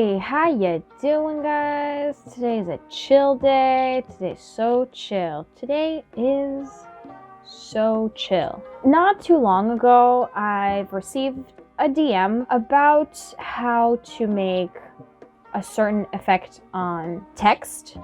Hey, how you doing, guys? Today is a chill day. Today's so chill. Today is so chill. Not too long ago, I've received a DM about how to make a certain effect on text,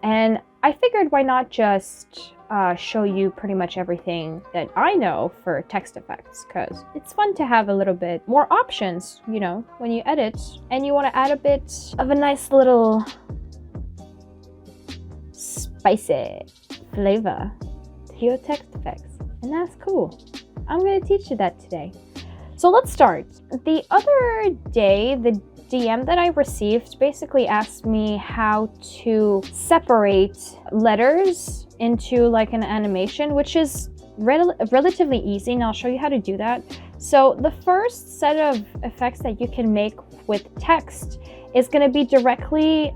and I figured why not just show you pretty much everything that I know for text effects, because it's fun to have a little bit more options, you know, when you edit and you want to add a bit of a nice little spicy flavor to your text effects. And that's cool. I'm going to teach you that today. So let's start. The other day, the DM that I received basically asked me how to separate letters into like an animation, which is relatively easy, and I'll show you how to do that. So the first set of effects that you can make with text is going to be directly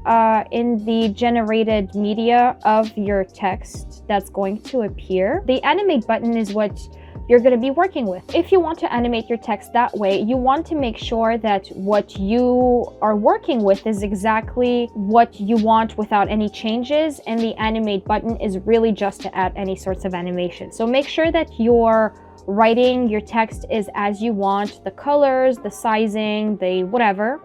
in the generated media of your text that's going to appear. The animate button is what you're going to be working with. If you want to animate your text that way, you want to make sure that what you are working with is exactly what you want without any changes, and the animate button is really just to add any sorts of animation. So make sure that your writing, your text is as you want, the colors, the sizing, the whatever,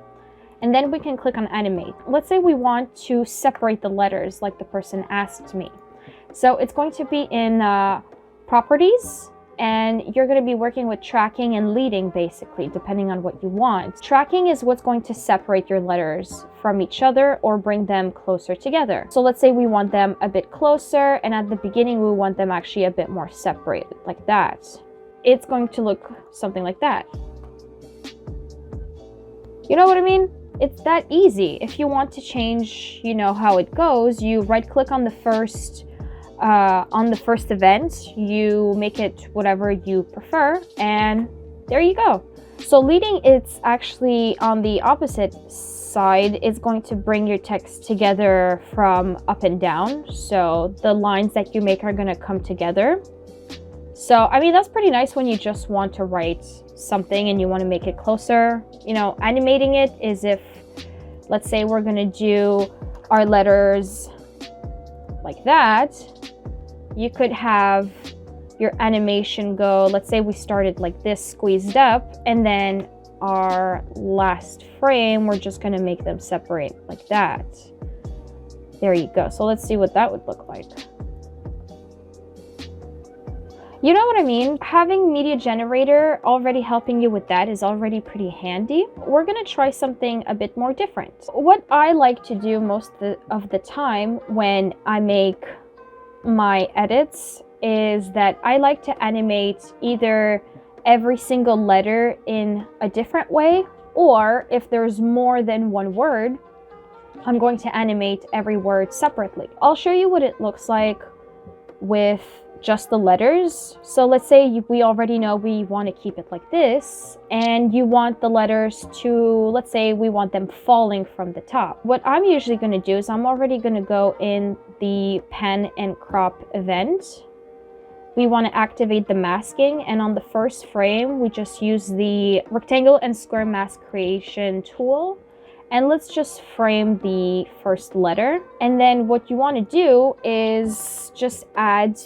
and then we can click on animate. Let's say we want to separate the letters like the person asked me. So it's going to be in properties, and you're going to be working with tracking and leading, basically, depending on what you want. Tracking is what's going to separate your letters from each other or bring them closer together. So let's say we want them a bit closer, and at the beginning we want them actually a bit more separated, like that. It's going to look something like that. You know what I mean? It's that easy. If you want to change, you know, how it goes, you right-click on the first event, you make it whatever you prefer, and there you go. So leading, it's actually on the opposite side. It's going to bring your text together from up and down, so the lines that you make are going to come together. So I mean, that's pretty nice when you just want to write something and you want to make it closer. You know, animating it is if, let's say we're going to do our letters like that, you could have your animation go, let's say we started like this, squeezed up, and then our last frame, we're just going to make them separate like that. There you go. So let's see what that would look like. You know what I mean? Having Media Generator already helping you with that is already pretty handy. We're going to try something a bit more different. What I like to do most of the time when I make my edits is that I like to animate either every single letter in a different way, or if there's more than one word, I'm going to animate every word separately. I'll show you what it looks like with just the letters. So let's say we already know we want to keep it like this, and you want the letters to, let's say we want them falling from the top. What I'm usually going to do is I'm already going to go in the pan and crop event. We want to activate the masking, and on the first frame we just use the rectangle and square mask creation tool, and let's just frame the first letter. And then what you want to do is just add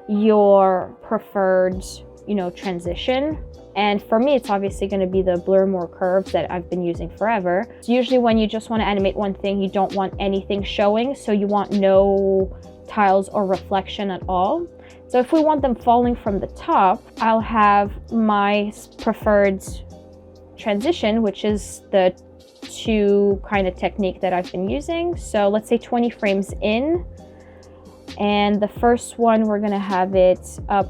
your preferred, you know, transition. And for me, it's obviously going to be the blur more curves that I've been using forever. So usually when you just want to animate one thing, you don't want anything showing, so you want no tiles or reflection at all. So if we want them falling from the top, I'll have my preferred transition, which is the two kind of technique that I've been using. So let's say 20 frames in, and the first one, we're going to have it up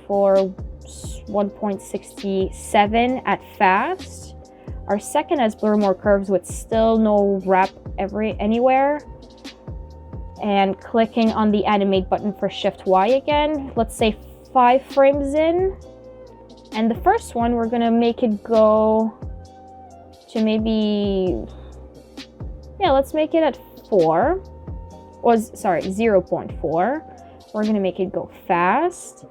for 1.67 at fast. Our second has blur more curves with still no wrap anywhere. And clicking on the animate button for Shift Y again. Let's say 5 frames in. And the first one, we're going to make it go to maybe, yeah, let's make it at 4. Or sorry, 0.4. We're going to make it go fast.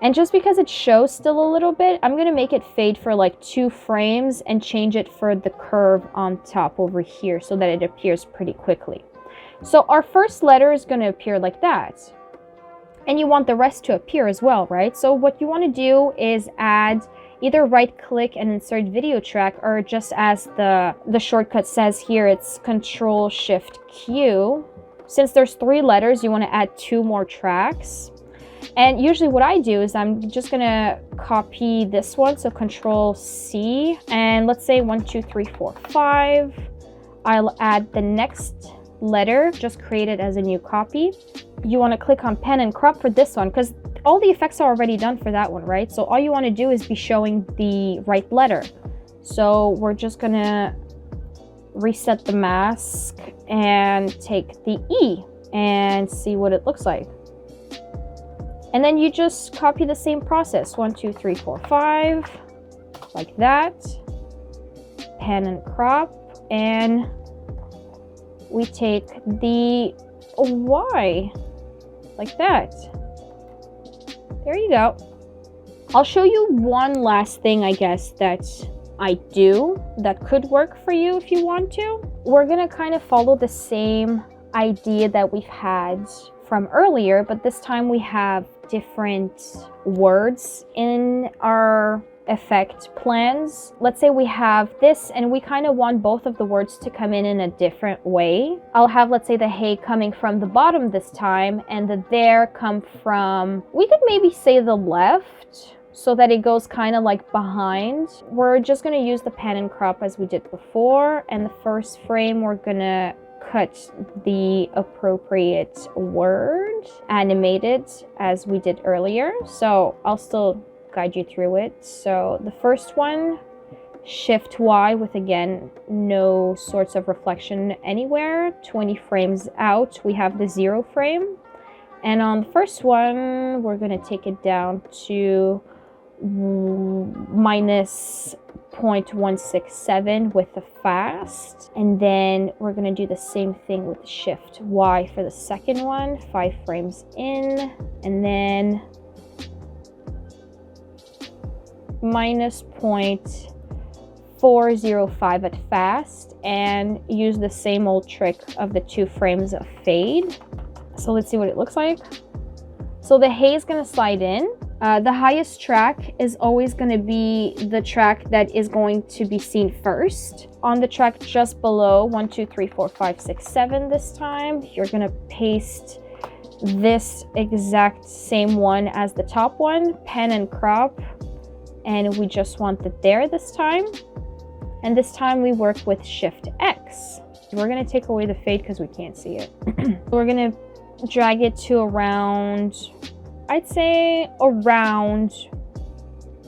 And just because it shows still a little bit, I'm going to make it fade for like 2 frames and change it for the curve on top over here so that it appears pretty quickly. So our first letter is going to appear like that. And you want the rest to appear as well, right? So what you want to do is add either right click and insert video track, or just as the shortcut says here, it's Control Shift Q. Since there's 3 letters, you want to add 2 more tracks. And usually what I do is I'm just gonna copy this one, so Control C, and let's say 1, 2, 3, 4, 5. I'll add the next letter, just create it as a new copy. You want to click on pen and crop for this one because all the effects are already done for that one, right? So all you want to do is be showing the right letter. So we're just gonna reset the mask and take the E and see what it looks like. And then you just copy the same process, 1, 2, 3, 4, 5, like that. Pen and crop, and we take the Y, like that. There you go. I'll show you one last thing, I guess, that I do that could work for you if you want to. We're gonna kind of follow the same idea that we've had from earlier, but this time we have different words in our effect plans. Let's say we have this and we kind of want both of the words to come in a different way. I'll have, let's say, the hey coming from the bottom this time and the there come from, we could maybe say the left, so that it goes kind of like behind. We're just going to use the pen and crop as we did before, and the first frame we're gonna cut the appropriate word, animated as we did earlier. So I'll still guide you through it. So the first one, Shift Y with, again, no sorts of reflection anywhere, 20 frames out, we have the 0 frame. And on the first one, we're going to take it down to minus 0.167 with the fast, and then we're going to do the same thing with Shift Y for the second one, 5 frames in, and then minus 0.405 at fast, and use the same old trick of the 2 frames of fade. So let's see what it looks like. So the hey is going to slide in. The highest track is always going to be the track that is going to be seen first. On the track just below, 1, 2, 3, 4, 5, 6, 7 this time, you're going to paste this exact same one as the top one, pen and crop, and we just want the there this time. And this time we work with Shift X. We're going to take away the fade because we can't see it. We're going to drag it to around, I'd say around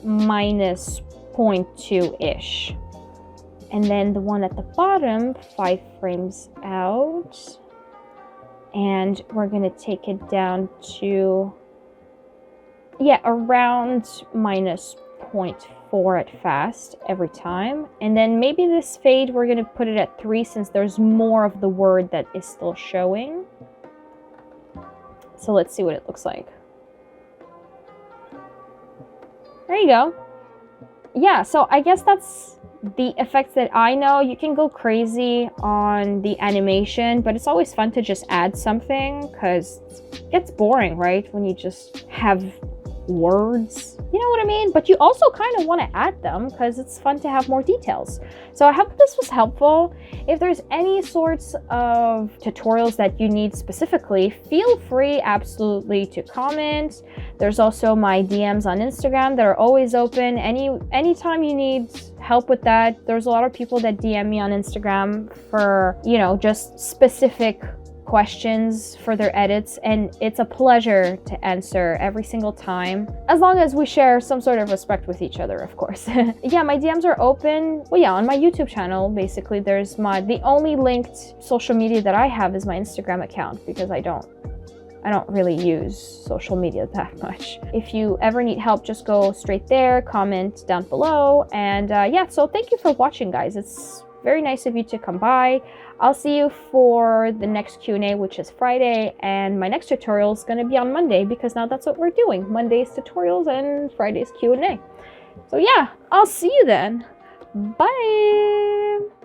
minus 0.2-ish. And then the one at the bottom, 5 frames out. And we're going to take it down to, yeah, around minus 0.4 at fast every time. And then maybe this fade, we're going to put it at 3 since there's more of the word that is still showing. So let's see what it looks like. There you go. Yeah, so I guess that's the effects that I know. You can go crazy on the animation, but it's always fun to just add something because it gets boring, right? When you just have words, you know what I mean? But you also kind of want to add them because it's fun to have more details. So I hope this was helpful. If there's any sorts of tutorials that you need specifically, feel free absolutely to comment. There's also my DMs on Instagram that are always open. Anytime you need help with that, there's a lot of people that DM me on Instagram for, you know, just specific questions for their edits, and it's a pleasure to answer every single time, as long as we share some sort of respect with each other, of course. Yeah, my DMs are open. Well, yeah, on my YouTube channel, basically, there's the only linked social media that I have is my Instagram account, because I don't really use social media that much. If you ever need help, just go straight there, comment down below, and yeah, so thank you for watching, guys. It's Very nice of you to come by. I'll see you for the next Q&A, which is Friday, and my next tutorial is going to be on Monday, because now that's what we're doing. Monday's tutorials and Friday's Q&A. So yeah, I'll see you then. Bye!